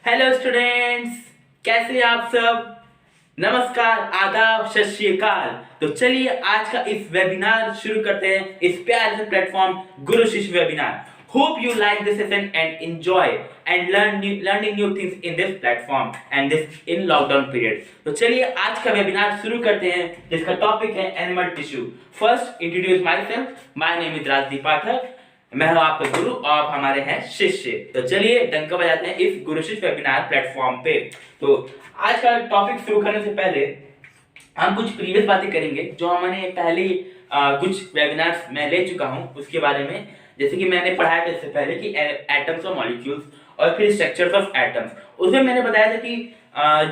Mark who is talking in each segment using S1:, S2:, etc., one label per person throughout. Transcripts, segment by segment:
S1: Hello students, कैसे हैं आप सब। नमस्कार, आदाब, सत श्री अकाल। तो चलिए आज का इस वेबिनार शुरू करते हैं, इस प्यारे से प्लेटफॉर्म गुरु शिष्य webinar. Hope you like this session and enjoy and learning new things in this platform and this in lockdown period. तो चलिए आज का वेबिनार शुरू करते हैं, जिसका टॉपिक है animal tissue. First introduce myself, my name is Rajdeep Pathak. मैं हूं आपका गुरु और आप हमारे हैं शिष्य। तो चलिए डंका बजाते हैं इस गुरु शिष्य वेबिनार प्लेटफॉर्म पे। तो आज का टॉपिक शुरू करने से पहले हम कुछ प्रीवियस बातें करेंगे जो हमने पहले कुछ वेबिनार्स में ले चुका हूं उसके बारे में। जैसे कि मैंने पढ़ाया था इससे पहले कि एटम्स और मॉलिक्यूल्स और फिर स्ट्रक्चर्स ऑफ एटम्स। उसमें मैंने बताया था कि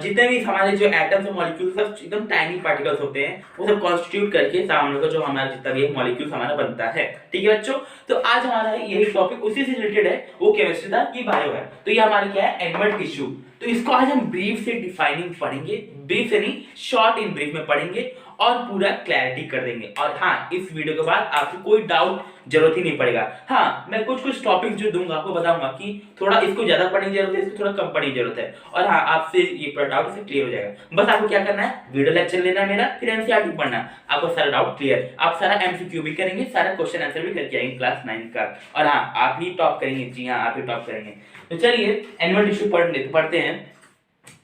S1: जितने भी हमारे जो एटम्स और मॉलिक्यूल्स सब एकदम टाइनी पार्टिकल्स होते हैं, वो सब कॉन्स्टिट्यूट करके हम लोग का जो हमारा जितना भी मॉलिक्यूल्स हमारा बनता है। ठीक है बच्चों, तो आज हमारा यही टॉपिक उसी से रिलेटेड है, वो केमिस्ट्री था, ये बायो है। तो ये हमारा क्या है, एनिमल टिश्यू। तो इसको आज हम ब्रीफ से डिफाइनिंग पढ़ेंगे, ब्रीफ से नहीं शॉर्ट इन ब्रीफ में पढ़ेंगे और पूरा क्लैरिटी कर देंगे। और हाँ, इस वीडियो के बाद आपको कोई डाउट जरूरत ही नहीं पड़ेगा। हाँ, मैं कुछ टॉपिक जो दूंगा आपको बताऊंगा कि थोड़ा इसको ज्यादा पढ़ने की जरूरत है, इसको थोड़ा कम पढ़ने की जरूरत है। और हाँ, आपसे ये पूरा डाउट से क्लियर हो जाएगा। बस आपको क्या करना है, वीडियो लेक्चर लेना है मेरा, फिर एनसीईआरटी पढ़ना है, आपको सारा डाउट क्लियर। आप सारा एमसीक्यू भी करेंगे, सारा क्वेश्चन आंसर भी करके आएंगे क्लास 9 का। और हाँ, आप ही टॉप करेंगे। जी हाँ, आप ही टॉप करेंगे। तो चलिए एनिमल टिश्यू पढ़ते हैं।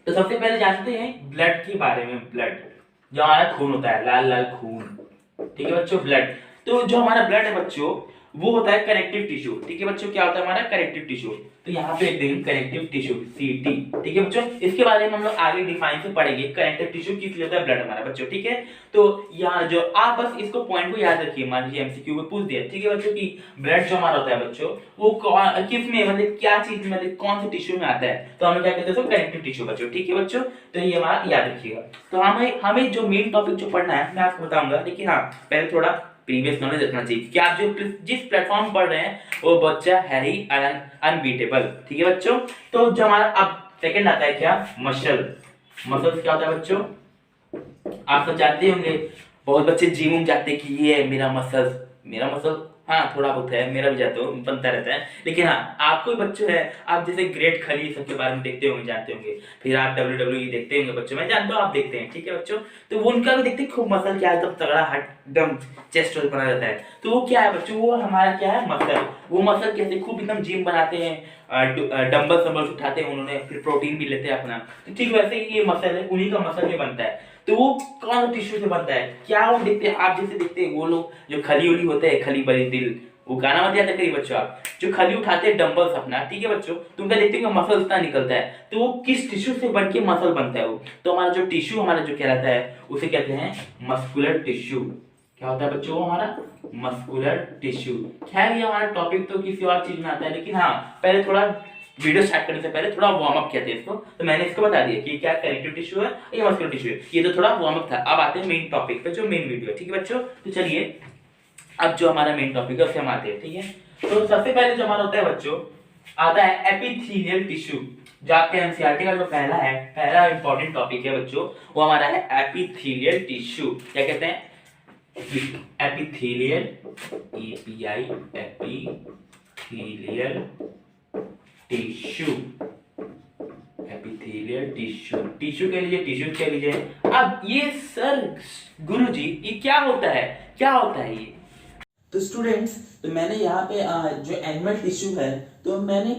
S1: तो सबसे पहले जानते हैं ब्लड के बारे में। ब्लड जो हमारा खून होता है, लाल लाल खून। ठीक है बच्चों, ब्लड। तो जो हमारा ब्लड है बच्चों, वो होता है कनेक्टिव टिश्यू। ठीक है बच्चों, क्या होता है हमारा कनेक्टिव टिश्यू। तो यहाँ पे एक देंगे कनेक्टिव टिश्यू, सीटी। ठीक है बच्चों, इसके बारे में हम लोग आगे डिफाइन से पढ़ेंगे, कनेक्टिव टिश्यू किस लिए होता है ब्लड हमारा बच्चों। ठीक है, तो यहाँ जो आप बस इसको पॉइंट को याद रखिए। मान लीजिए एमसीक्यू में पूछ दिया, ठीक है बच्चों, कि ब्लड जो हमारा होता है बच्चों, वो किस में, मतलब क्या चीज में, मतलब कौन से टिश्यू में आता है, तो हम क्या कहते हैं, कनेक्टिव टिश्यू बच्चों। ठीक है बच्चों, तो ये हमारा याद रखिएगा। तो हमें जो मेन टॉपिक जो पढ़ना है मैं आपको बताऊंगा, लेकिन हाँ पहले थोड़ा प्रीवियस नॉलेज रखना चाहिए कि आप जो जिस प्लेटफॉर्म पढ़ रहे हैं वो बच्चा है ही अनबीटेबल। ठीक है बच्चों, तो जो हमारा अब सेकंड आता है क्या, मसल। मसल क्या होता है बच्चों, आप सब जानते होंगे। बहुत बच्चे जिम जाते हैं कि ये मेरा मसल हाँ थोड़ा बहुत है, मेरा भी जाता हूँ, बनता रहता है। लेकिन हाँ, आपको बच्चे है, आप जैसे ग्रेट खली सबके बारे में देखते होंगे, जानते होंगे, फिर आप WWE देखते होंगे बच्चों, मैं जानता हूँ आप देखते हैं। ठीक है बच्चों, तो वो उनका भी देखते हैं खूब मसल क्या है, एकदम तगड़ा एकदम चेस्ट बना रहता है। तो वो क्या है बच्चों, वो हमारा क्या है, मसल। वो मसल कैसे खूब एकदम जिम बनाते हैं, डंबल उठाते हैं उन्होंने, फिर प्रोटीन भी लेते हैं अपना। तो ठीक वैसे ही ये मसल है, उन्हीं का मसल ये बनता है। तो वो कौन टिश्यू से बनता है, क्या वो देखते हैं, आप जैसे देखते हैं वो लोग जो खली उली होते हैं, खली बली दिल, वो गाना मत याद करिए बच्चों, आप जो खली उठाते हैं डंबल्स अपना। ठीक है बच्चों, तो उनका देखते हैं मसल उतना निकलता है, तो वो किस टिश्यू से बन के मसल बनता है वो। तो हमारा जो टिश्यू हमारा जो कहलाता है उसे कहते हैं मस्कुलर टिश्यू। क्या होता है बच्चों, वो हमारा मस्कुलर टिश्यू। खैर ये हमारा टॉपिक तो किसी और चीज में आता है, लेकिन हाँ पहले थोड़ा वीडियो स्टार्ट करने से पहले थोड़ा वार्म अप किया था इसको, तो मैंने इसको बता दिया कि क्या कनेक्टिव टिश्यू है, ये मस्कुलर टिश्यू है। ये तो थोड़ा वार्म अप था। अब आते हैं मेन टॉपिक पे, जो मेन वीडियो है। ठीक है बच्चों, तो चलिए अब जो हमारा मेन टॉपिक है उससे हम आते हैं। ठीक है, तो सबसे पहले जो हमारा होता है बच्चों, आता है एपिथेलियल टिश्यू। जो आपके एनसीईआरटी का जो पहला इंपॉर्टेंट टॉपिक है बच्चों, वो हमारा है एपिथेलियल टिश्यू। क्या कहते हैं, epithelial, API, epithelial tissue. Epithelial tissue, tissue कह लीजिए, टिश्यू कह लीजिए। अब ये सर गुरुजी ये क्या होता है, क्या होता है ये। तो स्टूडेंट्स, तो मैंने यहाँ पे जो एनिमल टिश्यू है, तो मैंने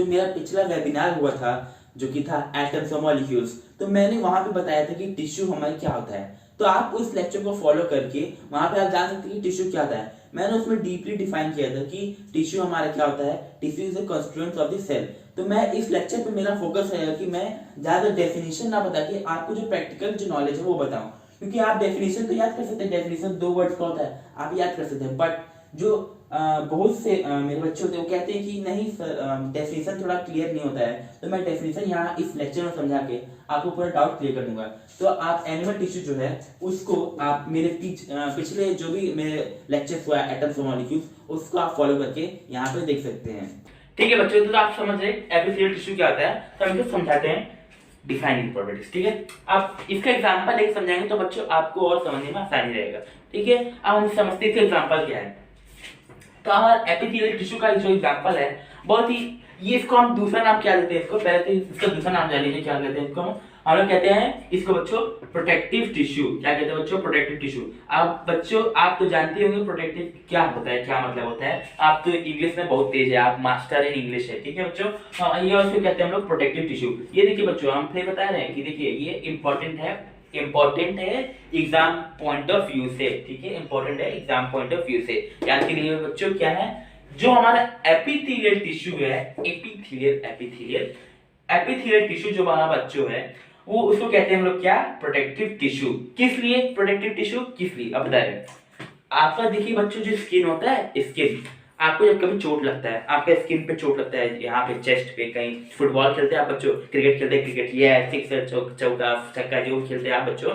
S1: मेरा पिछला वेबिनार हुआ था जो कि था एटम्स और मॉलिक्यूल्स, तो मैंने वहां पे बताया था कि टिश्यू हमारे क्या होता है। तो आप उस लेक्चर को फॉलो करके वहां पे आप जान सकते हैं कि टिश्यू क्या होता है। मैंने उसमें डीपली डिफाइन किया था कि टिश्यू हमारा क्या होता है, tissue is the constituents of the cell. तो मैं इस लेक्चर पे मेरा फोकस रहेगा कि मैं ज्यादा डेफिनेशन ना बता के आपको जो प्रैक्टिकल जो नॉलेज है वो बताऊं, क्योंकि आप डेफिनेशन तो याद कर सकते हैं, डेफिनेशन 2 वर्ड्स का होता है, आप याद कर सकते हैं। बट जो बहुत से मेरे बच्चे होते हैं वो कहते हैं कि नहीं सर डेफिनेशन थोड़ा क्लियर नहीं होता है, तो मैं डेफिनेशन यहाँ इस लेक्चर में समझा के आपको पूरा डाउट क्लियर कर दूंगा। तो आप एनिमल टिश्यू जो है उसको आप मेरे पिछले जो भी मेरे लेक्चर हुआ एटम्स और मॉलिक्यूल्स, उसको आप फॉलो करके यहाँ पे देख सकते हैं। ठीक है बच्चों, तो आप समझ रहे एपिथेलियल टिश्यू क्या होता है, तो हम इसको समझाते हैं डिफाइनिंग प्रॉपर्टीज। ठीक है, आप इसका एग्जांपल लेके समझाएंगे तो बच्चों आपको और समझने में आसानी रहेगा। ठीक है, अब हम समझते हैं एग्जांपल क्या है। तो हमारा एपिथेलियल टिश्यू का जो एग्जांपल है बहुत ही ये इसको हम दूसरा नाम क्या देते हैं, इसको पहले तो इसका दूसरा नाम जान लीजिए क्या कहते हैं इसको। हम लोग कहते हैं इसको बच्चों प्रोटेक्टिव टिश्यू। क्या कहते हैं बच्चों? Protective tissue. आप बच्चों आप तो जानते होंगे प्रोटेक्टिव क्या होता है, क्या मतलब होता है। आप तो इंग्लिश में बहुत तेज है, आप मास्टर इन इंग्लिश है, ठीक है बच्चों। ये उसको कहते हैं हम लोग प्रोटेक्टिव टिश्यू। ये देखिए बच्चों हम फिर बता रहे हैं कि देखिए ये इंपॉर्टेंट है एग्जाम पॉइंट ऑफ व्यू से, ठीक है, इंपॉर्टेंट है एग्जाम पॉइंट ऑफ व्यू से। याद कीजिए बच्चों क्या है, जो हमारा एपिथेलियल टिश्यू है, एपिथेलियल टिश्यू जो हमारा बच्चों है वो उसको कहते हैं हम लोग क्या? Protective tissue. किस लिए प्रोटेक्टिव टिश्यू, किस लिए अब बताइए। आपका देखिए बच्चों जो स्किन होता है, स्किन आपको जब कभी चोट लगता है, आपके स्किन पे चोट लगता है, यहाँ पे चेस्ट पे, कहीं फुटबॉल खेलते हैं आप बच्चों, क्रिकेट खेलते हैं, क्रिकेट ये सिक्सर चौका छक्का जो खेलते हैं आप बच्चों,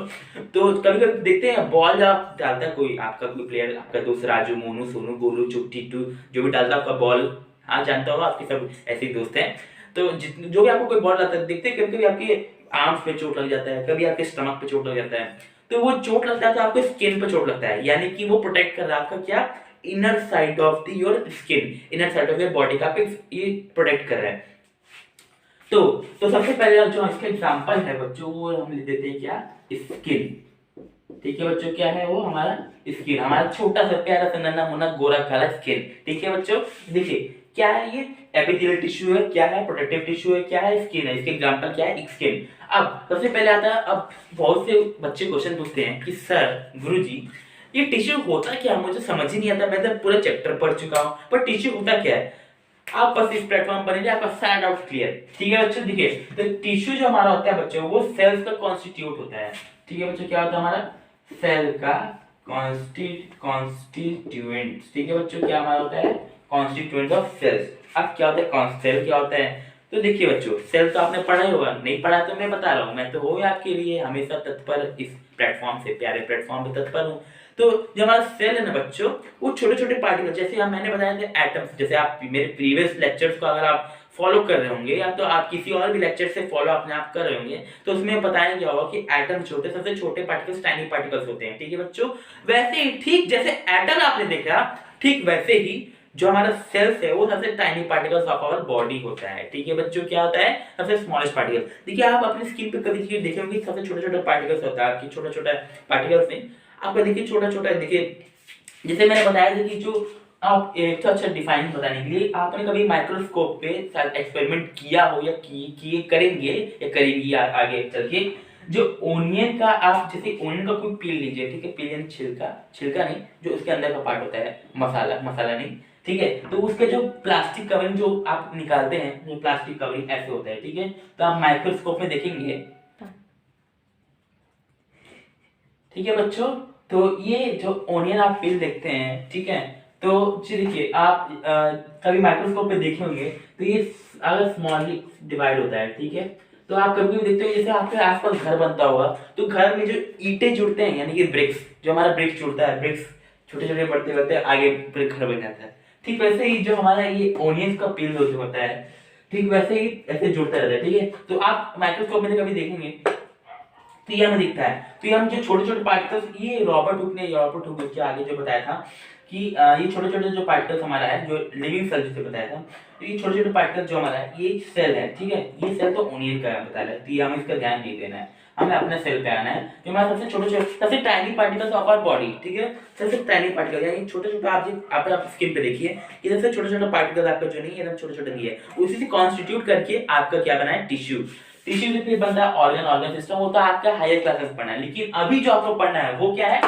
S1: तो कभी कभी देखते हैं बॉल जब आप डालता है कोई आपका कोई प्लेयर, आपका दोस्त राजू, मोनू, सोनू, गोलू, टिट्टू जो भी डालता है आपका बॉल, हाँ जानता होगा आपके सब ऐसे दोस्त हैं, तो जो भी आपको कोई बॉल डालता है देखते हैं कभी कभी आपके आर्म्स पे चोट लग जाता है, कभी आपके स्टमक पे चोट लग जाता है, तो वो चोट लगता है तो आपको स्किन पे चोट लगता है, यानी कि वो प्रोटेक्ट कर रहा है आपका क्या? Inner side of the your skin, inner side of your body का ये प्रोटेक्ट कर रहा है। तो सबसे पहले जो इसका एग्जांपल है बच्चों वो हम लिख देते हैं क्या? स्किन। ठीक है बच्चों, क्या है वो? हमारा स्किन, हमारा छोटा सा प्यारा सा नन्हा मुन्ना गोरा काला स्किन। ठीक है बच्चों, देखिए क्या है ये? एपिथेलियल टिश्यू है, क्या है? प्रोटेक्टिव टिश्यू है, क्या है? स्किन है। इसके एग्जांपल क्या है? स्किन। अब सबसे पहले आता है, अब बहुत से बच्चे क्वेश्चन पूछते हैं कि सर गुरुजी ये टिश्यू होता क्या? मुझे समझ ही नहीं आता, मैं तो पूरा चैप्टर पढ़ चुका हूँ पर टिश्यू होता क्या है? आप बस इस प्लेटफॉर्म पर आपका सारा डाउट क्लियर। ठीक है बच्चों, देखिए तो टिश्यू जो हमारा होता है बच्चों वो सेल्स का कॉन्स्टिट्यूट होता है। ठीक है बच्चों, क्या होता है हमारा? सेल का कॉन्स्टिट्यूएंट। ठीक है बच्चों, क्या हमारा होता है? Constituent of cells. अब क्या होता है सेल, क्या होता है? तो देखिए बच्चों सेल तो आपने पढ़ा ही होगा, नहीं पढ़ा तो मैं बता रहा हूँ, मैं तो हूँ आपके लिए हमेशा तत्पर, इस प्लेटफॉर्म से, प्यारे प्लेटफॉर्म पे तत्पर हूँ। तो जो हमारा सेल है ना बच्चों, वो छोटे छोटे पार्टिकल, जैसे हम मैंने बताया था एटम्स, जैसे आप मेरे प्रीवियस लेक्चर्स को अगर आप फॉलो कर रहे होंगे या तो आप किसी और भी लेक्चर से फॉलो अपने आप कर रहे होंगे तो उसमें बताया गया होगा कि एटम छोटे, सबसे छोटे पार्टिकल्स टाइनी पार्टिकल्स होते हैं। ठीक है बच्चों, वैसे ही ठीक जैसे एटम आपने देखा, ठीक वैसे ही जो हमारा सेल्स है वो सबसे tiny particles of our body होता है। ठीक है बच्चों, क्या होता है? सबसे स्मॉलेस्ट पार्टिकल। देखिए आप अपनी स्किन पे कभी चीज देखे होंगे, सबसे छोटे छोटे पार्टिकल्स होता है, आपकी छोटा छोटा पार्टिकल्स में आपका देखिए छोटा छोटा, देखिए जैसे मैंने बताया था कि जो आप एक तो अच्छा डिफाइन बताने के लिए आपने कभी माइक्रोस्कोप पे शायद एक्सपेरिमेंट किया हो या किए करेंगे या करेंगी आगे चल के, जो ओनियन का आप जैसे ओनियन का कोई पील लीजिए, ठीक है, पील यानी छिलका, छिलका नहीं, जो उसके अंदर का पार्ट होता है, मसाला, मसाला नहीं, ठीक है, तो उसके जो प्लास्टिक कवरिंग जो आप निकालते हैं, जो प्लास्टिक कवरिंग ऐसे होता है, ठीक है, तो आप माइक्रोस्कोप में देखेंगे। ठीक है बच्चों, तो ये जो ओनियन आप पील देखते हैं, ठीक है, तो देखिए आप कभी माइक्रोस्कोप पे देखे होंगे तो ये अगर स्मॉलली डिवाइड होता है, ठीक है, तो आप कभी भी देखते हो जैसे आपके आसपास घर बनता होगा तो घर में जो ईंटें जुड़ते हैं यानी कि ब्रिक्स, जो हमारा ब्रिक्स जुड़ता है, ब्रिक्स छोटे छोटे बढ़ते बढ़ते आगे ब्रिक घर बन जाता है, ठीक वैसे ही जो हमारा ये ओनियंस का पील जो होता है, ठीक वैसे ही ऐसे जुड़ता रहता है। ठीक है, तो आप माइक्रोस्कोप में कभी देखेंगे तो ये हमें दिखता है, तो ये हम जो छोटे छोटे पार्टिकल्स, ये रॉबर्ट हुक के आगे जो बताया था कि ये छोटे छोटे जो पार्टिकल्स हमारा है, जो लिविंग सेल जिसे बताया था, तो ये छोटे छोटे पार्टिकल्स जो हमारा है ये सेल है। ठीक है, ये सेल तो ओनियन का बताया है, तो ये हमें इसका ध्यान नहीं देना है, हमें अपने सेल पे आना है, जो हमारा सबसे छोटे छोटे, सबसे tiny particles of our body. ठीक है, सबसे टाइनी पार्टिकल यानी छोटे छोटे, आप स्किन पे देखिए, ये सबसे छोटे छोटे पार्टिकल आपका जो नहीं है एकदम छोटे छोटे नहीं है, उसी से कॉन्स्टिट्यूट करके आपका क्या बना है? टिश्यू। टिश्यू से फिर बनता है ऑर्गन सिस्टम, वो तो आपका हायर क्लासेस पढ़ना है, लेकिन अभी जो आपको पढ़ना है वो क्या है?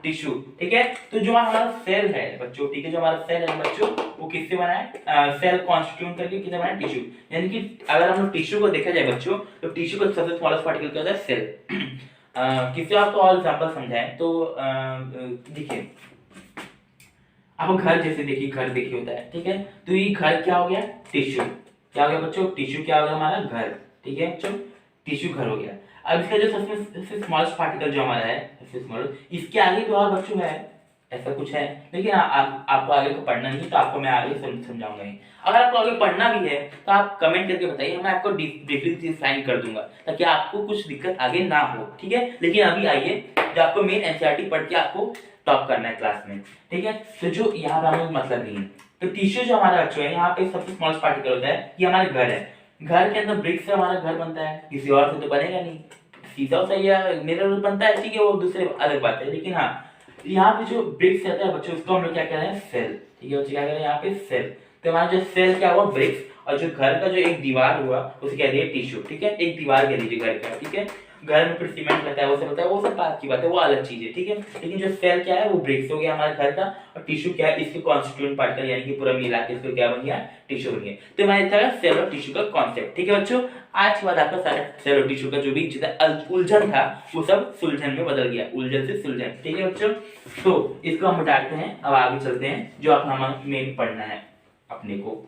S1: टिश्यू। ठीक है, तो जो हमारा सेल है बच्चों, ठीक है, जो हमारा सेल है बच्चों वो किससे बना है? सेल कॉन्स्टिट्यूट करके किससे बना है? टिश्यू। यानी कि अगर हम लोग टिश्यू को देखा जाए बच्चों, तो टिश्यू का सबसे स्मॉलेस्ट पार्टिकल क्या होता है? सेल। किसी आपको और एग्जांपल समझाएं तो देखिए आप घर जैसे देखिए, घर देखिए होता है, ठीक है, तो ये घर क्या हो गया? टिश्यू। क्या हो गया बच्चों? टिश्यू क्या हो गया हमारा? घर। ठीक है बच्चों, टिश्यू घर हो गया। अब इसका जो सबसे स्मॉलेस्ट पार्टिकल जो हमारा है, सबसे स्मॉल, इसके आगे भी और बच्चों है, ऐसा कुछ है, लेकिन आपको आगे को पढ़ना नहीं, तो आपको मैं आगे समझाऊंगा ही। अगर आपको आगे पढ़ना भी है तो आप कमेंट करके बताइए, मैं आपको ब्रीफली डिफाइन कर दूंगा ताकि आपको कुछ दिक्कत आगे ना हो। ठीक है, लेकिन अभी आइए जो आपको मेन एनसीईआरटी पढ़ के आपको टॉप करना है क्लास में। ठीक है, तो जो यहाँ पे हमें मतलब नहीं है, तो टिश्यू जो हमारा बच्चों है, यहाँ पे सबसे स्मॉलेस्ट पार्टिकल होता है, ये हमारे घर है। घर के अंदर ब्रिक्स से हमारा घर बनता है, किसी और से तो बनेगा नहीं। सीधा सही है, मिरर बनता है, ठीक है, वो दूसरे अलग बात है। लेकिन हाँ, यहाँ पे जो ब्रिक्स रहता है बच्चों, उसको हम लोग क्या कह रहे हैं, सेल। ठीक है बच्चों, क्या कह रहे हैं यहाँ पे, सेल। तो हमारा जो सेल क्या हुआ, ब्रिक्स, और जो घर का जो एक दीवार हुआ उसे कह दिए टिश्यू। ठीक है, एक दीवार कह लीजिए घर का। ठीक है, घर में फिर सीमेंट लगता है, वो सब होता है, वो सब बात की बात है, वो अलग चीज है। ठीक है, लेकिन जो सेल क्या है, वो ब्रिक्स हो गया हमारे घर का, और टिश्यू क्या है, इसके कॉन्स्टिट्यूएंट पार्टिकल, यानी कि पूरा मिला के इसको क्या बन गया, टिश्यू बन गया। तो हमारे था सेल और टिश्यू का कॉन्सेप्ट। ठीक है बच्चों, आज के बाद आपका सारा सेल और टिश्यू का जो भी उलझन था वो सब सुलझन में बदल गया, उलझन से सुलझन। ठीक है बच्चों, तो इसको हम हटाते हैं, अब आगे चलते हैं जो अपना हमें मेन पढ़ना है अपने को।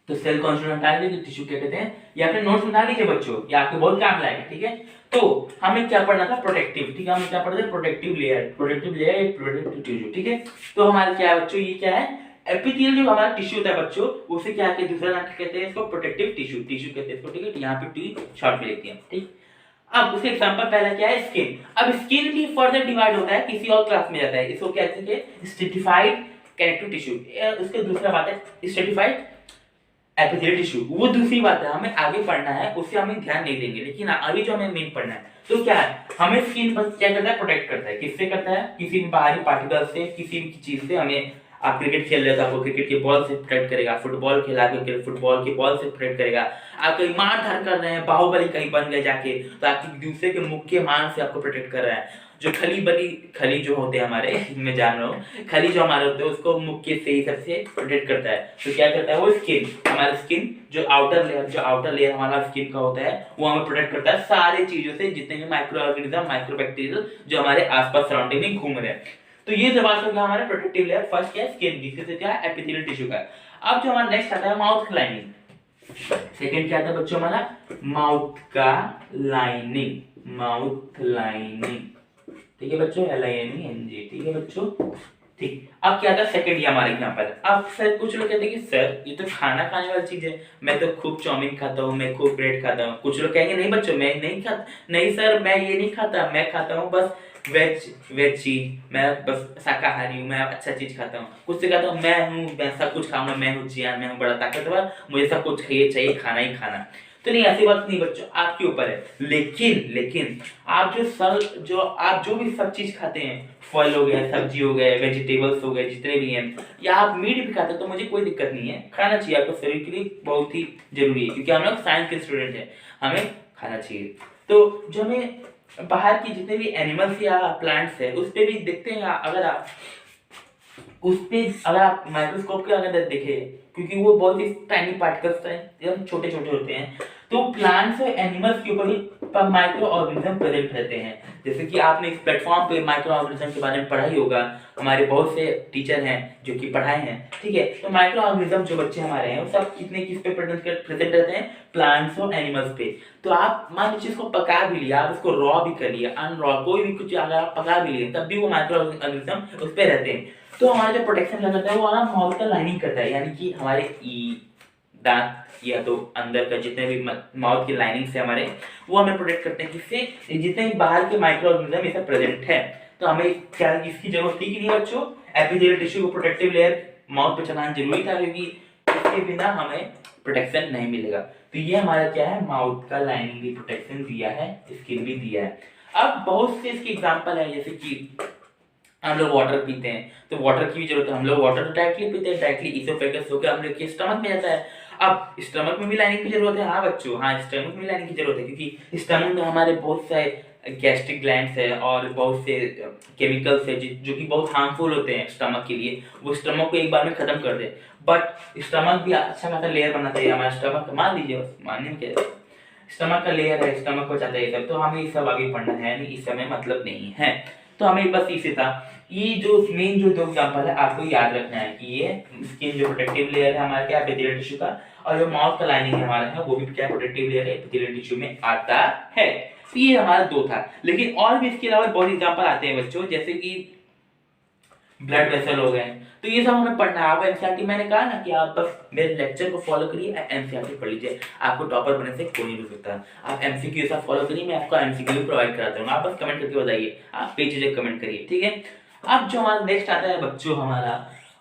S1: तो सेल कॉन्स्टिट्यूएंट हटा लीजिए, टिश्यू क्या कहते हैं, या फिर नोट्स बना लीजिए बच्चों, ये आपके बहुत काम लाएगा। ठीक है, तो हमें क्या पढ़ना था, प्रोटेक्टिव। ठीक है, हमें क्या पढ़ना था, प्रोटेक्टिव लेयर। प्रोटेक्टिव लेयर एक प्रोटेक्टिव टिश्यू। ठीक है, तो हमारा क्या है बच्चों, ये क्या है, एपिथेलियल जो हमारा टिश्यू होता है बच्चों, उसे क्या कहते हैं, दूसरा नाम कहते हैं इसको, प्रोटेक्टिव टिश्यू। टिश्यू कहते हैं इसको। ठीक है, यहाँ पे टी शॉर्ट में लिखते हैं। ठीक, अब उसके एग्जांपल पहला क्या है, स्किन। अब स्किन भी फर्दर डिवाइड होता है, किसी और क्लास में जाता है, इसको क्या कहते हैं, स्ट्रेटिफाइड कनेक्टिव टिश्यू। उसके दूसरा बात है स्ट्रेटिफाइड एपिथेलियल टिश्यू, वो दूसरी बात है, हमें आगे पढ़ना है, उससे हमें ध्यान नहीं देंगे। लेकिन अभी जो हमें मेन पढ़ना है, तो क्या है, हमें स्किन बस क्या करता है, प्रोटेक्ट करता है। किससे करता है, किसी भी बाहरी पार्टिकल से, किसी भी चीज से। हमें, आप क्रिकेट खेल रहे हो तो आपको क्रिकेट के बॉल से प्रोटेक्ट करेगा, फुटबॉल खेला तो फुटबॉल के बॉल से प्रोटेक्ट करेगा। आप कहीं मार धार कर रहे हैं, बाहुबली कहीं बन गए जाके, तो आपकी दूसरे के मुख के मान से आपको प्रोटेक्ट कर रहा है। जो खली जो होते हैं हमारे, मैं जान रहा हूँ, खली जो हमारे होते हैं उसको मुख्य से ही सबसे प्रोटेक्ट करता है। तो क्या करता है वो, स्किन, हमारा स्किन जो आउटर लेयर हमारा स्किन का होता है, वो हमें प्रोटेक्ट करता है सारी चीजों से, जितने भी माइक्रो ऑर्गेनिज्म, माइक्रो बैक्टीरियल जो हमारे आसपास सराउंडिंग में घूम रहे हैं। तो ये जो बात हो गया हमारे प्रोटेक्टिव लेयर। फर्स्ट क्या है, स्किन, दूसरे क्या है, एपिथेलियल टिश्यू का। अब जो हमारा नेक्स्ट आता है, माउथ लाइनिंग। सेकंड क्या आता है बच्चों हमारा, माउथ का लाइनिंग, माउथ लाइनिंग। ठीक है बच्चों, LINENG। ठीक है बच्चों, ठीक। अब क्या था, सेकंड ये हमारे एग्जांपल। अब सर कुछ लोग कहते हैं कि सर ये तो खाना खाने वाली चीज है, मैं तो खूब चाउमीन खाता हूँ, मैं खूब ब्रेड खाता हूँ। कुछ लोग कहेंगे नहीं बच्चों, मैं नहीं खाता, नहीं सर मैं ये नहीं खाता, मैं खाता हूँ बस वेज चीज, मैं बस शाकाहारी हूँ, मैं अच्छा चीज खाता हूँ। कुछ से कहता हूँ मैं हूँ, मैं सब कुछ खाऊंगा, मैं हूँ जियान, मैं हूँ बड़ा ताकतवर, मुझे सब कुछ चाहिए, खाना ही खाना। तो नहीं, ऐसी बात नहीं बच्चों, आपके ऊपर है। लेकिन आप जो भी सब चीज खाते हैं, फल हो गया, सब्जी हो गए, वेजिटेबल्स हो गए, जितने भी हैं, या आप मीट भी खाते हैं, तो मुझे कोई दिक्कत नहीं है, खाना चाहिए, आपको शरीर के लिए बहुत ही जरूरी है, क्योंकि हम लोग साइंस के स्टूडेंट हैं, हमें खाना चाहिए। तो जो हमें बाहर की जितने भी एनिमल्स या प्लांट्स है, उस पर भी देखते हैं, अगर आप माइक्रोस्कोप के अगर देखें, क्योंकि वो बहुत ही टाइनी पार्टिकल्स हैं, एकदम छोटे छोटे होते हैं, तो प्लांट्स और एनिमल्स के ऊपर भी माइक्रो ऑर्गेनिज्म प्रेजेंट रहते हैं। जैसे कि आपने इस प्लेटफॉर्म पे माइक्रो ऑर्गेनिज्म के बारे में पढ़ा ही होगा, हमारे बहुत से टीचर हैं जो कि पढ़ाए हैं। ठीक है, तो माइक्रो ऑर्गेनिज्म जो बच्चे हमारे हैं, वो सब कितने किस पे प्रेजेंट रहते हैं, प्लांट्स और एनिमल्स पे। तो आप मान लीजिए इसको पका भी लिया, आप उसको रॉ भी कर लिया, अनरॉ, कोई भी कुछ अगर आप पका भी लिए, तब भी वो माइक्रो ऑर्गेनिज्म उस पे रहते हैं। तो हमारा जो प्रोटेक्शन क्या करता है, वो हमारा माउथ का लाइनिंग करता है, यानी कि हमारे दांत या तो अंदर का जितने भी माउथ की लाइनिंग से हमारे, वो हमें प्रोटेक्ट करते हैं, किससे, जितने भी बाहर के माइक्रो ऑर्गेनिज्म ये सब प्रेजेंट है। तो हमें क्या इसकी जरूरत थी कि नहीं बच्चों, एपिथेलियल टिश्यू को प्रोटेक्टिव लेयर माउथ पे चलाना जरूरी था, क्योंकि इसके बिना हमें प्रोटेक्शन नहीं मिलेगा। तो ये हमारा क्या है, माउथ का लाइनिंग भी प्रोटेक्शन दिया है, स्किन भी दिया है। अब बहुत से इसके एग्जाम्पल है, जैसे कि हम लोग वाटर पीते हैं, तो वाटर की भी जरूरत है, हम लोग वाटर डायरेक्टली पीते हैं, डायरेक्टली इसोफेगस होकर हम लोग के स्टमक में जाता है। अब स्टमक में भी लाइनिंग की जरूरत है, हाँ बच्चों, हाँ स्टमक में लाइनिंग की जरूरत है, क्योंकि स्टमक में हमारे बहुत सारे गैस्ट्रिक ग्लैंड्स है और बहुत से केमिकल्स है जो कि बहुत हार्मफुल होते हैं स्टमक के लिए, वो स्टमक को एक बार में खत्म कर दे। बट स्टमक भी अच्छा खासा लेयर बनना चाहिए, हमारा स्टमक मान लीजिए, बस मानने में क्या, स्टमक का लेयर है, स्टमक को चाहता है सब, तो हमें ये सब आगे पढ़ना है नहीं, इस समय मतलब नहीं है। तो हमें बस इसे था, ये जो मेन जो दो एग्जांपल है आपको याद रखना है कि ये स्किन जो प्रोटेक्टिव लेयर है हमारा क्या है, एपिथेलियल टिश्यू का, और जो माउथ का लाइनिंग है हमारा है, वो भी क्या प्रोटेक्टिव लेयर है, एपिथेलियल टिश्यू में आता है। तो ये हमारा दो था, लेकिन और भी इसके अलावा बहुत एग्जांपल आते हैं बच्चों, जैसे कि ब्लड वेसल हो गए, तो ये सब हमें पढ़ना है। आप एनसीईआरटी, मैंने कहा ना कि आप बस मेरे लेक्चर को फॉलो करिए, एनसीईआरटी पढ़ लीजिए, आपको टॉपर बनने से कोई नहीं रोक सकता। आप एमसीक्यू सब फॉलो करिए, मैं आपको एमसीक्यू प्रोवाइड कराता हूँ, आप बस कमेंट करके बताइए, आप पेज कमेंट करिए, ठीक है। अब जो हमारा नेक्स्ट आता है बच्चों, हमारा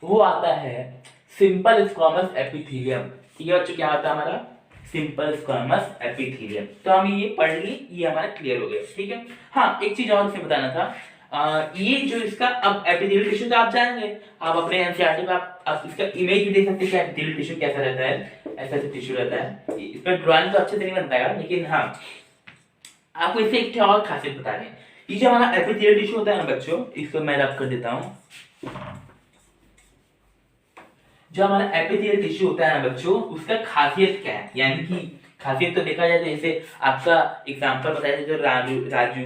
S1: वो आता है सिंपल स्क्वामस एपिथेलियम। ठीक है बच्चों, क्या होता है हमारा सिंपल स्क्वामस एपिथेलियम। तो हम ये पढ़ लिए, ये हमारा क्लियर हो गया। ठीक है, हाँ एक चीज और से बताना था, ये जो इसका अब एपिथेलियल टिश्यू तो आप जानेंगे, आप अपने एनसीईआरटी में आप इसका इमेज भी देख सकते हैं कि एपिथेलियल टिश्यू कैसा रहता है, ऐसा टिश्यू रहता है। इस पर ड्राइंग तो अच्छे से नहीं बन पाएगा, लेकिन हाँ आपको इससे एक और खासियत बता रहे हैं। ये जो हमारा एपिथेलियल टिश्यू होता है ना बच्चों, इसको मैं रब कर देता हूँ। जो हमारा एपिथेलियल टिश्यू होता है ना बच्चों, उसका खासियत क्या है, यानी कि खासियत तो देखा जाए तो जैसे आपका एग्जांपल बताया जाए तो राजू राजू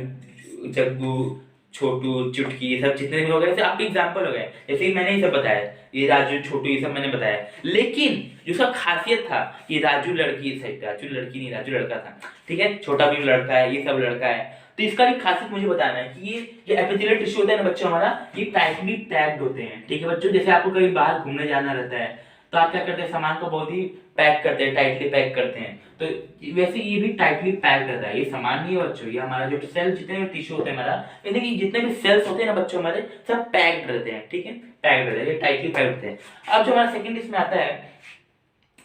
S1: जग्गू छोटू चुटकी ये सब जितने भी हो गए आपके एग्जांपल हो गए, जैसे ही मैंने ये सब बताया, ये राजू छोटू ये सब मैंने बताया। लेकिन जो सब खासियत था, ये राजू लड़की सही, राजू लड़की नहीं राजू लड़का था, ठीक है, छोटा भी लड़का है, ये सब लड़का है। तो इसका भी खासियत मुझे बताना है कि ये एपिथेलियल टिश्यू होता है ना बच्चों हमारा, ये टाइटली पैक्ड होते हैं। ठीक है बच्चों, जैसे आपको कहीं बाहर घूमने जाना रहता है तो आप क्या करते हैं, सामान को बहुत ही पैक करते हैं, टाइटली पैक करते हैं। तो वैसे ये भी टाइटली पैक्ड रहता है। ये सामान नहीं है बच्चों, ये हमारा जो सेल जितने भी टिश्यू होते हैं हमारा, यानी कि जितने भी सेल्स होते हैं ना बच्चों हमारे, सब पैक्ड रहते हैं। ठीक है, पैक्ड रहते हैं, ये टाइटली पैक्ड होते हैं। अब जो हमारा सेकंड इसमें आता है,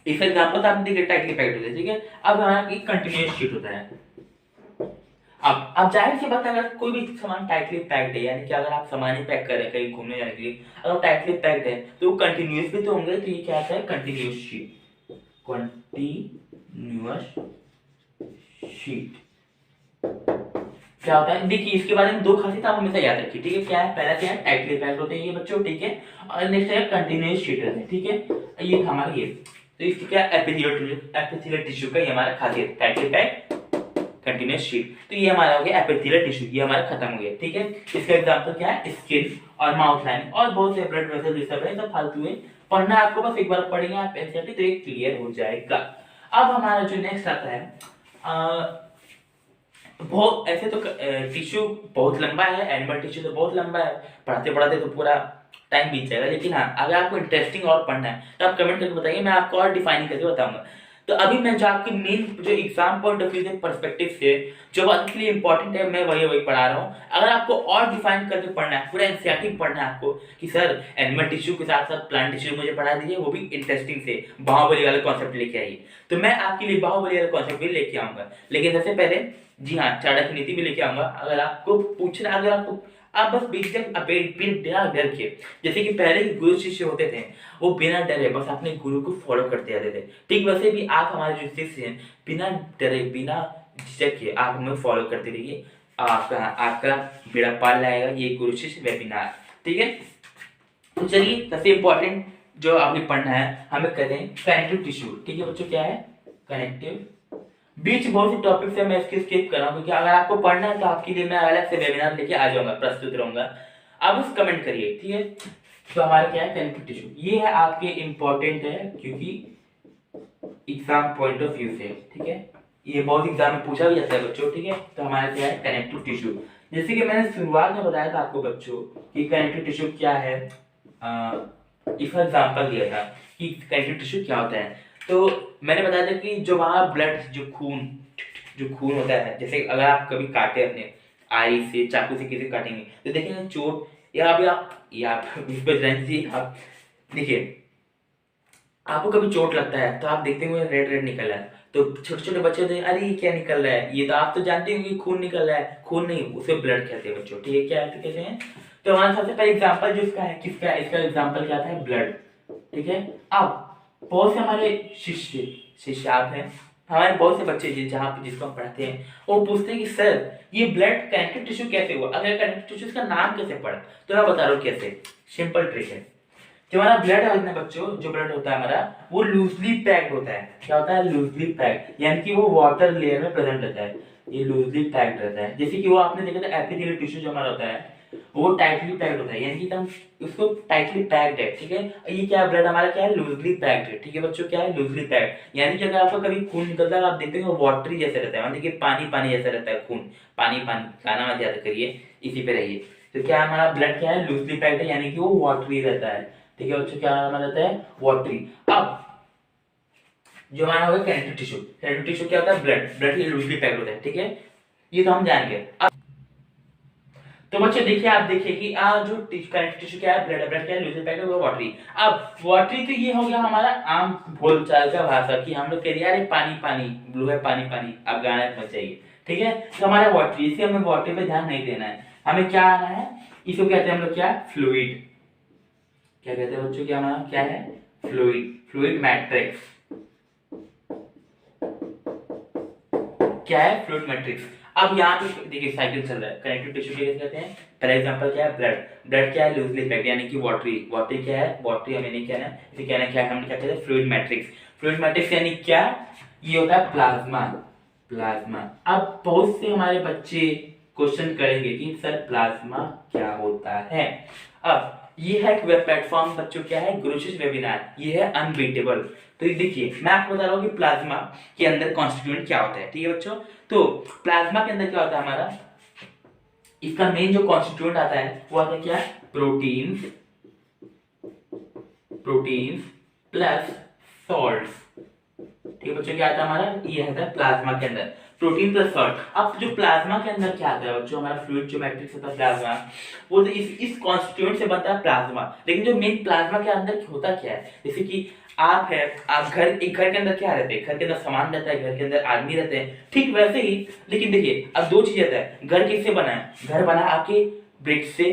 S1: इसका एग्जांपल आपने देखिए टाइटली पैक्ड होते हैं। ठीक है, अब हमारा एक कंटीन्यूअस शीट होता है। अब जाहिर सी बात है, अगर कोई भी सामान टाइटली पैक्ड है, यानी कि अगर आप सामान ही पैक कर रहे हैं कहीं घूमने जाने के लिए, अगर टाइटली पैक्ड है तो वो कंटिन्यूअस भी तो होंगे। तो ये क्या आता है, कंटिन्यूअस शीट, कंटिन्यूअस शीट क्या होता है। देखिए इसके बारे में दो खासियत आप हमेशा याद रखिए। ठीक है, क्या है, पहला क्या है, टाइटली पैक्ड होते हैं ये बच्चों। ठीक है, और नेक्स्ट है कंटिन्यूअस शीट रहते हैं। ठीक है, ये हमारा ये, तो इसकी क्या एपिथेलियल टिश्यू का ये हमारा खासियत, टाइटली पैक्ड कंटीन्यूअस शीट। तो ये हमारा हो गया एपिथेलियल टिश्यू, ये हमारा खत्म हो गया। ठीक है, इसका एग्जांपल क्या है, स्किन और माउथ लाइन और बहुत से ब्लड वेसल ये सब है, सब फालतू है, पढ़ना आपको बस एक बार पढ़ेंगे आप एनसीईआरटी तो एक क्लियर हो जाएगा। अब हमारा जो नेक्स्ट आता है, बहुत ऐसे तो टिश्यू बहुत लंबा है, एनिमल टिश्यू तो बहुत लंबा है, पढ़ाते पढ़ाते तो पूरा टाइम बीत जाएगा। लेकिन हाँ अगर आपको इंटरेस्टिंग और पढ़ना है तो आप कमेंट करके बताइए, मैं आपको और डिफाइन करके बताऊंगा। तो अभी मैं जो आपकी मेन जो एग्जाम पॉइंट ऑफ व्यू से पर्सपेक्टिव से जो बात के लिए इंपॉर्टेंट है, मैं वही पढ़ा रहा हूँ। अगर आपको और डिफाइन करके पढ़ना है, पूरा एनसीईआरटी पढ़ना है आपको कि सर एनिमल टिश्यू के साथ साथ प्लांट टिश्यू मुझे पढ़ा दीजिए, वो भी इंटरेस्टिंग से बाहुबली वाला कॉन्सेप्ट लेके आइए, तो मैं आपके लिए बाहुबली वाला कॉन्सेप्ट भी लेके आऊंगा। लेकिन सबसे पहले जी हाँ चाणक्य नीति भी लेके आऊंगा। अगर आपको पूछना, अगर आपको आप बस बिना डर के, जैसे कि पहले के गुरु शिष्य होते थे, वो बिना डरे बस अपने गुरु को फॉलो करते रहते थे, ठीक वैसे भी आप हमारे जो शिष्य हैं, बिना डरे बिना झिझक के आप हमें फॉलो करते रहिए, आपका आपका बेड़ा पार लाएगा ये गुरु शिष्य वेबिनार। ठीक है, तो चलिए सबसे इंपॉर्टेंट जो आपने पढ़ना है, हमें कहते हैं कनेक्टिव टिश्यू। ठीक है बच्चों, क्या है कनेक्टिव, बीच बहुत से टॉपिक से मैं इसके स्किप कर रहा हूँ क्योंकि अगर आपको पढ़ना है तो आपके लिए मैं अलग से वेबिनार लेके आ जाऊंगा, प्रस्तुत रहूंगा। आप बस कमेंट करिए। ठीक है, तो हमारा क्या है कनेक्टिव टिश्यू, ये है आपके इंपॉर्टेंट है क्योंकि एग्जाम पॉइंट ऑफ व्यू से। ठीक है, ये बहुत एग्जाम में पूछा भी जाता है बच्चों। ठीक है, तो हमारा क्या है कनेक्टिव टिश्यू, जैसे कि मैंने शुरुआत में बताया था आपको बच्चों कि कनेक्टिव टिश्यू क्या है, इसका एग्जाम्पल दिया था कि कनेक्टिव टिश्यू क्या होता है। तो मैंने बताया था कि जो वहाँ ब्लड जो खून होता है, जैसे अगर आप कभी काटे अपने आरी से चाकू से किसी काटेंगे तो देखेंगे चोट, या अभी आप बजरंग जी आप देखिए, आपको कभी चोट लगता है तो आप देखते हुए रेड रेड निकल रहा है, तो छोटे छोटे बच्चे होते हैं अरे ये क्या निकल रहा है, ये तो आप तो जानते हो कि खून निकल रहा है, खून नहीं उसे ब्लड कहते हैं बच्चों। ठीक है, क्या कहते हैं, तो हमारा सबसे पहले एग्जाम्पल जो इसका है किसका है, इसका एग्जाम्पल क्या था, ब्लड। ठीक है, अब बहुत से हमारे शिष्य आप हैं, हमारे बहुत से बच्चे जहाँ पे जिसको हम पढ़ाते हैं वो पूछते हैं कि सर ये ब्लड कनेक्टिव टिश्यू कैसे हुआ, अगर कनेक्टिव टिश्यू इसका नाम कैसे पड़ा, तो मैं बता रहा हूँ कैसे, सिंपल ट्रिक है। जो हमारा ब्लड है ना बच्चों, जो ब्लड होता है हमारा वो लूजली पैक्ड होता है। क्या होता है, लूजली पैक्ड, यानी कि वो वाटर लेयर में प्रेजेंट रहता है, ये लूजली पैक्ड रहता है। जैसे कि वो आपने देखा था एपिथेलियल टिश्यू जो हमारा होता है वो टाइटली पैक्ड होता है, यानी कि हम उसको टाइटली पैक्ड है। ठीक है, ये क्या ब्लड हमारा क्या है, लूजली पैक्ड है। ठीक है बच्चों, क्या है लूजली पैक्ड, यानी कि अगर आपका कभी खून निकलता है आप देखते हैं वो वाटरी जैसे रहता है, मतलब कि पानी पानी जैसा रहता है खून, पानी पानी, खाना मत याद करिए, इसी पे रहिए। तो क्या हमारा ब्लड क्या है, लूजली पैक्ड है, यानी कि वो वाटरी रहता है। ठीक है बच्चों, क्या हमारा रहता है, वाटरी। अब जो हमारा होगा कनेक्टिव टिश्यू, कनेक्टिव टिश्यू क्या होता है, ब्लड, ब्लड लूजली पैक्ड होता है। ठीक है, ये तो हम जान गए। तो बच्चों देखिए, आप देखिए कि जो कनेक्टिव टिश्यू क्या है, ब्लड, ब्लड क्या है, लूज पैक्ड है, वो वाटरी। अब वाटरी तो ये हो गया हमारा आम बोलचाल का भाषा कि हम लोग कह रहे हैं पानी पानी, ब्लू है पानी पानी, अब गाना मत चाहिए, ठीक है। तो हमारा वाटरी, इससे हमें वाटरी पे ध्यान नहीं देना है, हमें क्या आना है, इसको कहते हैं हम लोग क्या, फ्लूइड। क्या कहते हैं बच्चों, क्या हमारा क्या है, फ्लूइड, फ्लूइड मैट्रिक्स। क्या है, फ्लूइड मैट्रिक्स। अब यहाँ पे देखिए साइकिल चल रहा है, कनेक्टिव टिश्यू क्या कहते हैं, पहला एग्जांपल क्या है, ब्लड, ब्लड क्या है, लूजली पैक्ड यानी कि वाटरी, वाटरी क्या है, वाटरी हमें नहीं कहना है, इसे कहना क्या है, हमने क्या कहते हैं, फ्लूइड मैट्रिक्स। फ्लूइड मैट्रिक्स यानी क्या, ये होता है प्लाज्मा, प्लाज्मा। अब बहुत से हमारे बच्चे क्वेश्चन करेंगे कि सर प्लाज्मा क्या होता है। अब ये है वेब प्लेटफॉर्म बच्चों, क्या है, गुरुशिष्य वेबिनार, ये है अनबीटेबल। तो ये देखिए मैं आपको बता रहा हूँ कि प्लाज्मा के अंदर कॉन्स्टिट्यूएंट क्या होता है, ठीक है बच्चों। तो प्लाज्मा के अंदर क्या होता है हमारा, इसका मेन जो कॉन्स्टिट्यूएंट आता है वो आता है क्या, प्रोटीन्स, प्रोटीन्स प्लस सॉल्ट्स, ठीक है बच्चों। क्या आता है हमारा, ये आता है प्लाज्मा के अंदर प्रोटीन प्लस सॉल्ट। अब जो प्लाज्मा के अंदर क्या आता है बच्चों, हमारा फ्लूइड जो मैट्रिक्स होता है प्लाज्मा, वो तो इस कॉन्स्टिट्यूएंट से बनता है प्लाज्मा। लेकिन जो मेन प्लाज्मा के अंदर होता क्या है, जैसे कि आप है, आप घर, एक घर के अंदर क्या रहते हैं, घर के अंदर सामान रहता है, घर के अंदर आदमी रहते हैं, ठीक वैसे ही। लेकिन देखिए अब दो चीज रहता है, घर किससे बना है, घर बना आपके ब्रिक से,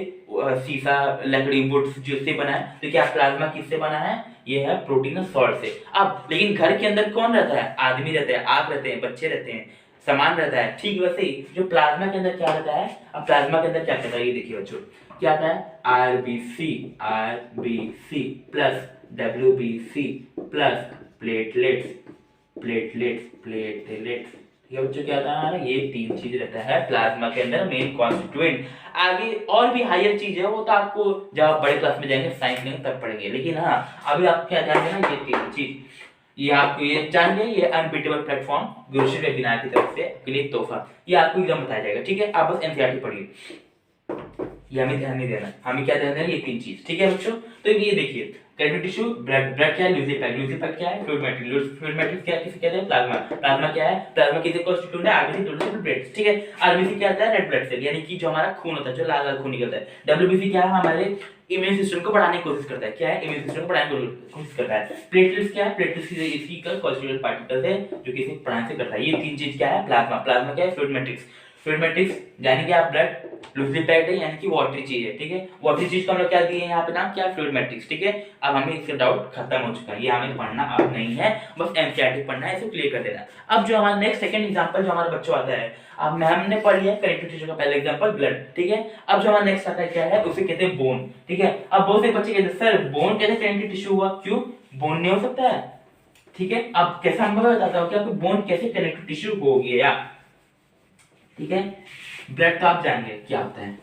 S1: शीशा लकड़ी वुड जिससे बना है, तो क्या प्लाज्मा किससे बना है, ये है प्रोटीन और सॉल्ट से। अब लेकिन घर के अंदर कौन रहता है, आदमी रहते हैं, आप रहते हैं, बच्चे रहते हैं, सामान रहता है, ठीक वैसे ही जो प्लाज्मा के अंदर क्या रहता है। अब प्लाज्मा के अंदर क्या कहता है, ये देखिए बच्चों, क्या आता है, RBC, RBC plus WBC plus platelets, platelets, platelets, ठीक है बच्चों। क्या आता है हमारा, ये तीन चीज रहता है प्लाज्मा के अंदर मेन कॉन्स्टिट्यूएंट। आगे और भी हायर चीज है, वो तो आपको जब आप बड़े क्लास में जाएंगे, साइंस लेंगे तब पढ़ेंगे, लेकिन हाँ अभी आप क्या ध्यान देना, ये तीन चीज, ये आपको ये जान लिया, ये अनबीटेबल प्लेटफॉर्म गुरुशिष्य वेबिनार की तरफ से आपके लिए तोहफा, ये आपको एग्जाम बताया जाएगा, ठीक है। आप बस एनसीईआरटी पढ़िए, ये हमें ध्यान नहीं देना, हमें क्या ध्यान देना, ये तीन चीज, ठीक है बच्चों। तो ये देखिए कनेक्टिव टिश्यू, ब्लड, ब्लड क्या है, लूजली पैक्ड, लूजली पैक्ड क्या है, फ्लूइड मैट्रिक्स, फ्लूइड मैट्रिक्स क्या है, किसे कहते हैं, प्लाज्मा, प्लाज्मा क्या है, प्लाज्मा किससे कॉन्स्टिट्यूएंट है, आरबीसी, डब्ल्यूबीसी, प्लेटलेट्स, ठीक है। आरबीसी क्या होता है, रेड ब्लड सेल, यानी कि जो हमारा खून होता है, जो लाल लाल खून निकलता है। डब्ल्यूबीसी क्या है, हमारे इम्यून सिस्टम को बढ़ाने की कोशिश करता है, क्या है, इम्यून सिस्टम को बढ़ाने की कोशिश करता है। प्लेटलेट्स क्या है, प्लेटलेट्स इसकी का कॉन्स्टिट्यूएंट पार्टिकल्स है जो कि इसे बढ़ाने से करता है। ये तीन चीज क्या है, प्लाज्मा, प्लाज्मा क्या है, फ्लूइड मैट्रिक्स, फ्लूइड मैट्रिक्स यानी कि आप ब्लड, लूजली पैक्ड है यानी कि वाटरी चीज है, ठीक है। वाटरी चीज को हम लोग क्या दिए हैं यहाँ पे नाम, क्या, फ्लूइड मैट्रिक्स, ठीक है। अब हमें इसका डाउट खत्म हो चुका है, ये हमें पढ़ना अब नहीं है, बस एनसीईआरटी पढ़ना है, इसको क्लियर कर देना। अब जो हमारा नेक्स्ट सेकंड एग्जांपल जो हमारे बच्चों आता है, अब मैम ने पढ़ लिया कनेक्टिव टिश्यू का पहला एग्जांपल ब्लड, ठीक है। अब जो हमारा नेक्स्ट आता है क्या है, उसे कहते हैं बोन, ठीक है। अब बहुत से बच्चे कहते हैं सर बोन कैसे कनेक्टिव टिश्यू हुआ, क्यों, बोन नहीं हो सकता है, ठीक है। अब कैसे हम बताता हूँ कि आपको बोन कैसे कनेक्टिव टिश्यू हो गया, ठीक है। ब्लड तो आप जानेंगे क्या होता है।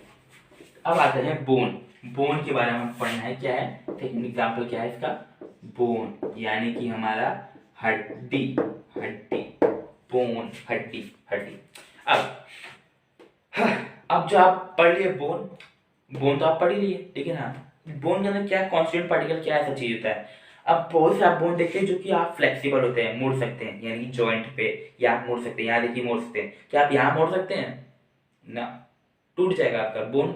S1: अब आते हैं बोन, बोन के बारे में पढ़ना है, क्या है, सेकंड एग्जांपल क्या है इसका, बोन यानी कि हमारा हड्डी, हड्डी, बोन, हड्डी, हड्डी। अब जो आप पढ़ लिए बोन, बोन तो आप पढ़ ही लिए, ठीक है ना। बोन के अंदर क्या कॉन्स्टिट्यूएंट पार्टिकल क्या ऐसा चीज होता है। अब बहुत से आप बोन देखते हैं जो कि आप फ्लेक्सिबल होते हैं, मोड़ सकते हैं, यानी कि जॉइंट पे या आप मोड़ सकते हैं, यहाँ देखिए मोड़ सकते हैं, क्या आप यहाँ मोड़ सकते हैं ना, टूट जाएगा आपका बोन,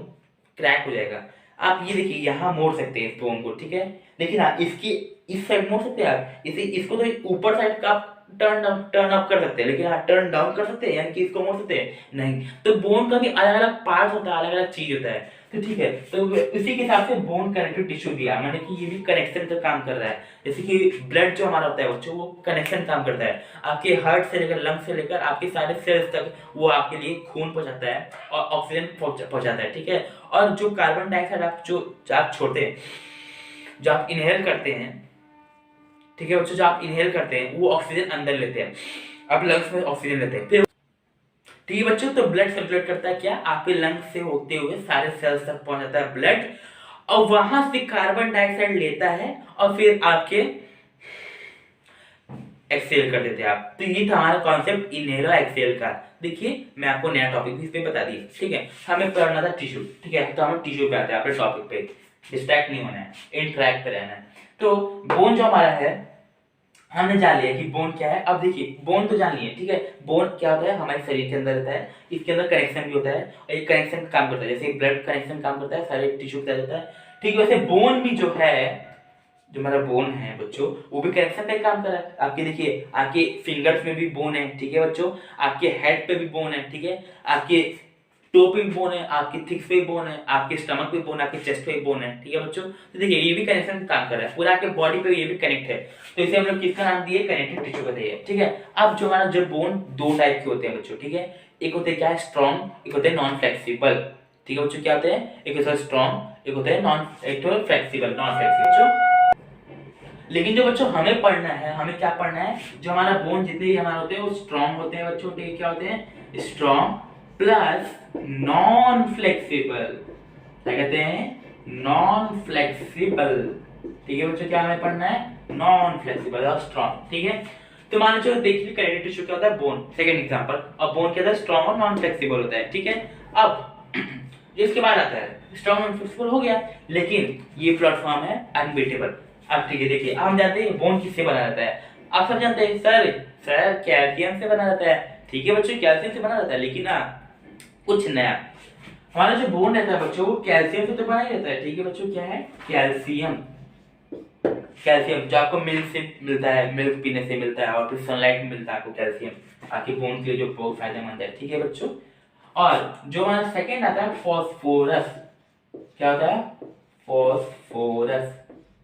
S1: क्रैक हो जाएगा। आप ये देखिए यहाँ मोड़ सकते हैं इस बोन को, ठीक है। लेकिन हाँ इसकी इस साइड मोड़ सकते हैं आप, इसे इसको तो ऊपर साइड का आप टर्न अप कर सकते हैं, लेकिन हाँ टर्न डाउन कर सकते हैं, यानी कि इसको मोड़ सकते हैं नहीं। तो बोन का भी अलग अलग पार्ट होता है, अलग अलग चीज होता है, तो ठीक है। तो इसी के हिसाब से बोन कनेक्टिव टिश्यू दिया, माने कि ये भी कनेक्शन का काम कर रहा है। जैसे कि ब्लड जो हमारा होता है बच्चों, वो कनेक्शन काम करता है, आपके हार्ट से लेकर लंग से लेकर आपके सारे सेल्स तक वो आपके लिए खून पहुंचाता है और ऑक्सीजन पहुंचाता है, ठीक है। और जो कार्बन डाइऑक्साइड आप छोड़ते हैं, जो आप इनहेल करते हैं, ठीक है बच्चों, जो आप इनहेल करते हैं वो ऑक्सीजन अंदर लेते हैं, आप लंग्स में ऑक्सीजन लेते हैं, फिर ठीक है बच्चों। तो ब्लड सर्कुलेट करता है क्या, आपके लंग्स से होते हुए सारे सेल्स तक पहुंचाता है ब्लड, और वहां से कार्बन डाइऑक्साइड लेता है और फिर आपके एक्सेल कर देते हैं आप। तो ये था हमारा कॉन्सेप्ट इनहेल और एक्सेल का। देखिए मैं आपको नया टॉपिक भी इस पे बता दिया, ठीक है। हमें पढ़ना था टिश्यू, ठीक है, तो हमें टिश्यू पे आते हैं, अपने टॉपिक पे डिस्ट्रैक्ट नहीं होना है, इन ट्रैक पे रहना है। तो बोन जो हमारा है, हमने जान लिया कि बोन क्या है। अब देखिए बोन तो जान लिया, ठीक है। बोन क्या होता है, हमारे शरीर के अंदर रहता है, इसके अंदर कनेक्शन भी होता है और एक कनेक्शन काम करता है, जैसे ब्लड कनेक्शन काम करता है, सारे टिश्यू के साथ होता है, ठीक है। वैसे बोन भी जो है, जो हमारा बोन है बच्चों, वो भी कनेक्शन का काम कर रहा है। आपके देखिए आपके फिंगर्स में भी बोन है, ठीक है बच्चों, आपके हेड पे भी बोन है, ठीक है, आपके टो पे भी बोन है, आपके थिक्स पे भी बोन है, आपके स्टमक पे बोन है, आपके चेस्ट पे भी बोन है, ठीक है बच्चों। तो देखिए ये भी कनेक्शन काम कर रहा है, पूरा आपके बॉडी पे ये भी कनेक्ट है। तो इसे हम लोग किसका नाम दिए, कनेक्टिव टिश्यू का दिए, ठीक है। अब जो हमारा जो बोन दो टाइप के होते हैं बच्चों, ठीक है। एक होते हैं क्या है, स्ट्रॉन्ग, एक होते हैं नॉन फ्लेक्सिबल, ठीक है बच्चों। क्या होते हैं, एक होता है स्ट्रॉन्ग, एक होता है नॉन, एक तो फ्लेक्सिबल, नॉन फ्लेक्सिबल बच्चों। लेकिन जो बच्चों हमें पढ़ना है, हमें क्या पढ़ना है, जो हमारा बोन जितने भी हमारे होते हैं वो स्ट्रॉन्ग होते हैं बच्चों, ठीक है। क्या होते हैं, स्ट्रॉन्ग प्लस नॉन फ्लेक्सिबल, क्या कहते हैं, नॉन फ्लेक्सिबल, ठीक है बच्चों। क्या हमें पढ़ना है, नॉन फ्लेक्सिबल और स्ट्रॉन्ग, ठीक है। तो मान लो देखिए कनेक्टिव टिश्यू क्या होता है, बोन, सेकंड एग्जांपल। और बोन क्या होता है, स्ट्रॉन्ग और नॉन फ्लेक्सिबल होता है, ठीक है। अब इसके बाद आता है स्ट्रॉन्ग और फ्लेक्सिबल हो गया, लेकिन ये प्लेटफॉर्म है अनबीटेबल। अब ठीक है, देखिए हम जानते हैं बोन किससे बना रहता है, आप सब जानते हैं सर, सर कैल्शियम से बना रहता है, ठीक है बच्चों, कैल्शियम से बना रहता है। लेकिन ना कुछ नया, हमारा जो बोन रहता है बच्चों वो कैल्शियम से तो बना ही रहता है, ठीक है बच्चों। क्या है, कैल्शियम, कैल्शियम जो आपको मिल्क से मिलता है, मिल्क पीने से मिलता है, और फिर सनलाइट में मिलता है आपको कैल्शियम, आपके बोन के लिए जो बहुत फायदेमंद है, ठीक है बच्चों। और जो हमारा सेकंड आता है फास्फोरस, क्या होता है, फास्फोरस।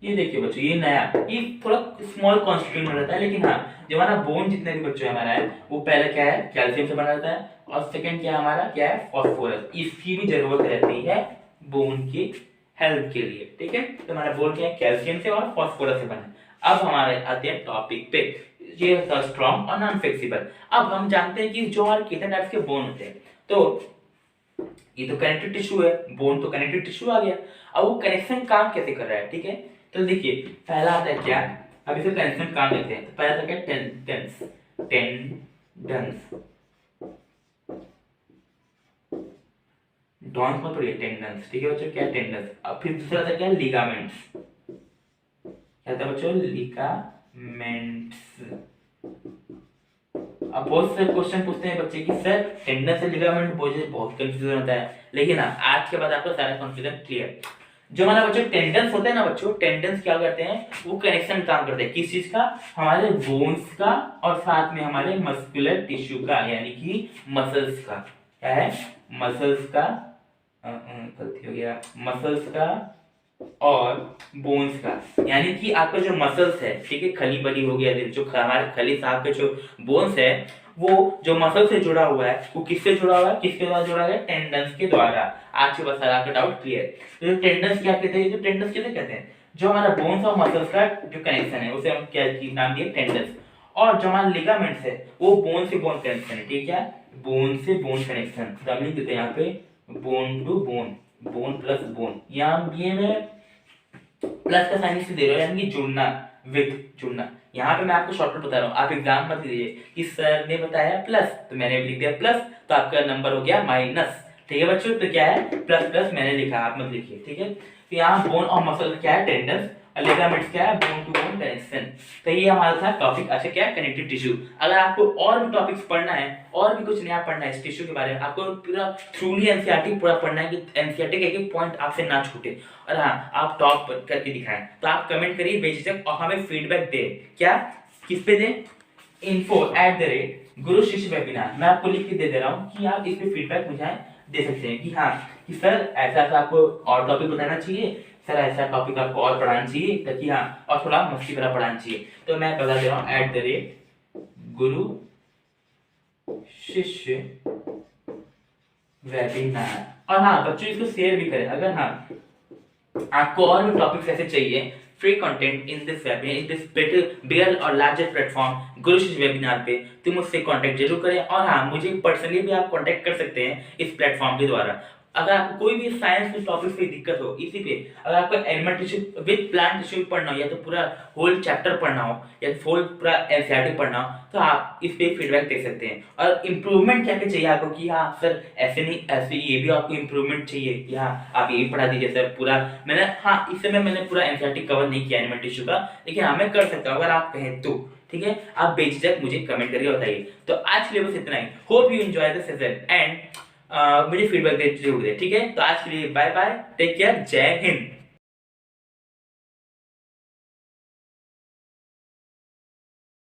S1: ये देखिए बच्चों ये नया, ये थोड़ा स्मॉल कॉन्स्टिट्यूएंट में रहता है, लेकिन हाँ जो हमारा बोन जितने भी बच्चों हमारा है वो पहले क्या है, कैल्शियम से बना रहता है, और सेकंड क्या है हमारा, क्या है, फास्फोरस। इसकी भी जरूरत रहती है बोन की हेल्प के लिए, ठीक है। तो हमारा बोन क्या है, कैल्शियम से और फास्फोरस से बना है। अब हमारे आते हैं टॉपिक पे, ये था स्ट्रॉन्ग और नॉन फ्लेक्सिबल। अब हम जानते हैं कि जो हमारे कितने टाइप्स के बोन होते हैं, तो ये तो कनेक्टिव टिश्यू है, बोन तो कनेक्टिव टिश्यू आ गया। अब वो कनेक्शन काम कैसे कर रहा है, ठीक है। तो देखिए पहला आता है क्या, अब इसे कनेक्शन काम देखते हैं। तो पहला आता है टेंडेंस, टेंडेंस, डॉन्स मत पढ़िए, टेंडेंस, ठीक है बच्चों, क्या टेंडेंस। अब फिर दूसरा आता है क्या, लिगामेंट्स, क्या आता है बच्चों, लिगामेंट्स। अब बहुत से क्वेश्चन पूछते हैं बच्चे कि सर टेंडेंस से लिगामेंट बहुत कंफ्यूजन होता है, लेकिन ना आज के बाद आपको सारा कंफ्यूजन क्लियर। जो हमारा बच्चों टेंडेंस होता है ना बच्चों, टेंडेंस क्या करते हैं, वो कनेक्शन काम करते हैं किस चीज का, हमारे बोन्स का और साथ में हमारे मस्कुलर टिश्यू का, यानी कि मसल्स का। क्या है, मसल्स का, गलती हो गया, मसल्स का और बोन्स का। यानी कि आपका जो मसल्स है, ठीक है, खली बली हो गया, जो हमारे खली साहब के जो बोन्स है, वो जो मसल से जुड़ा हुआ है, वो किससे जुड़ा हुआ है, किसके द्वारा जुड़ा है, टेंडेंस के द्वारा। आज के बस आपका डाउट क्लियर। तो जो टेंडेंस क्या कहते हैं, जो टेंडेंस किसे कहते हैं, जो हमारा बोन्स और मसल्स का जो कनेक्शन है उसे हम क्या नाम दिए, टेंडेंस। और जो हमारा लिगामेंट्स है वो बोन से बोन कनेक्शन है, ठीक है, बोन से बोन कनेक्शन। तो हम लिख देते हैं यहाँ पे bone to bone, bone plus bone. यहाँ ये में प्लस का साइन इसलिए दे रहा हूं, यानी कि जुड़ना, विद जुड़ना। यहाँ पे मैं आपको शॉर्टकट बता रहा हूँ, आप एग्जाम मत दीजिए कि सर ने बताया प्लस तो मैंने भी लिख दिया प्लस, तो आपका नंबर हो गया माइनस, ठीक है बच्चों। तो क्या है, प्लस प्लस मैंने लिखा, आप मत लिखिए, ठीक है। तो यहाँ बोन और मसल क्या है, टेंडेंस, और लिगामेंट्स क्या है, बोन टू बोन कनेक्शन। तो ये हमारा था टॉपिक। अच्छा क्या है, कनेक्टिव टिश्यू। अगर आपको और भी टॉपिक्स पढ़ना है, और भी कुछ नया पढ़ना है इस टिश्यू के बारे में, आपको पूरा थ्रूली एनसीईआरटी पूरा पढ़ना है कि एनसीईआरटी के एक पॉइंट आपसे ना छूटे, और हाँ आप टॉप करके दिखाएं, तो आप कमेंट करिए बेझिझक और हमें फीडबैक दे। क्या, किस पे दे, info@गुरुशिष्य वेबिनार। मैं आपको लिख के दे रहा हूँ कि आप इस पे फीडबैक मुझे दे सकते हैं कि हाँ कि सर ऐसा ऐसा आपको और टॉपिक बताना चाहिए, सर ऐसा टॉपिक आपको और पढ़ाना चाहिए, ताकि हाँ और थोड़ा मस्ती भरा पढ़ाना चाहिए। तो मैं बता दे रहा हूँ @गुरु शिष्य वेबिनार। और हाँ बच्चों इसको शेयर भी करें, अगर हाँ आपको और भी टॉपिक्स ऐसे चाहिए, free content in this webinar, in this बिगर और लार्जर प्लेटफॉर्म गुरु शिष्य वेबिनार पे, तो मुझसे कांटेक्ट जरूर करें। और हाँ मुझे पर्सनली भी आप कांटेक्ट कर सकते हैं इस प्लेटफॉर्म के द्वारा। अगर आपको कोई भी साइंस के टॉपिक पे दिक्कत हो इसी पे, अगर आपको element tissue with plant tissue पढ़ना हो या तो पूरा होल चैप्टर पढ़ना हो या होल पूरा एनसीईआरटी पढ़ना हो, तो आप इस पे फीडबैक दे सकते हैं। और इम्प्रूवमेंट क्या क्या चाहिए आपको कि हाँ सर ऐसे नहीं ऐसे ये भी आपको इम्प्रूवमेंट चाहिए कि हाँ आप ये भी पढ़ा दीजिए सर पूरा। इस समय मैंने पूरा एनसीईआरटी कवर नहीं किया एनिमल टिश्यू का, लेकिन हाँ मैं कर सकता हूँ अगर आप कहें तो। ठीक है, आप बेझिझक मुझे कमेंट करके बताइए। तो आज के लिए बस इतना ही। Hope you enjoy the session and मुझे फीडबैक दे जरूर दे। ठीक है, तो आज के लिए बाय बाय, टेक केयर, जय हिंद।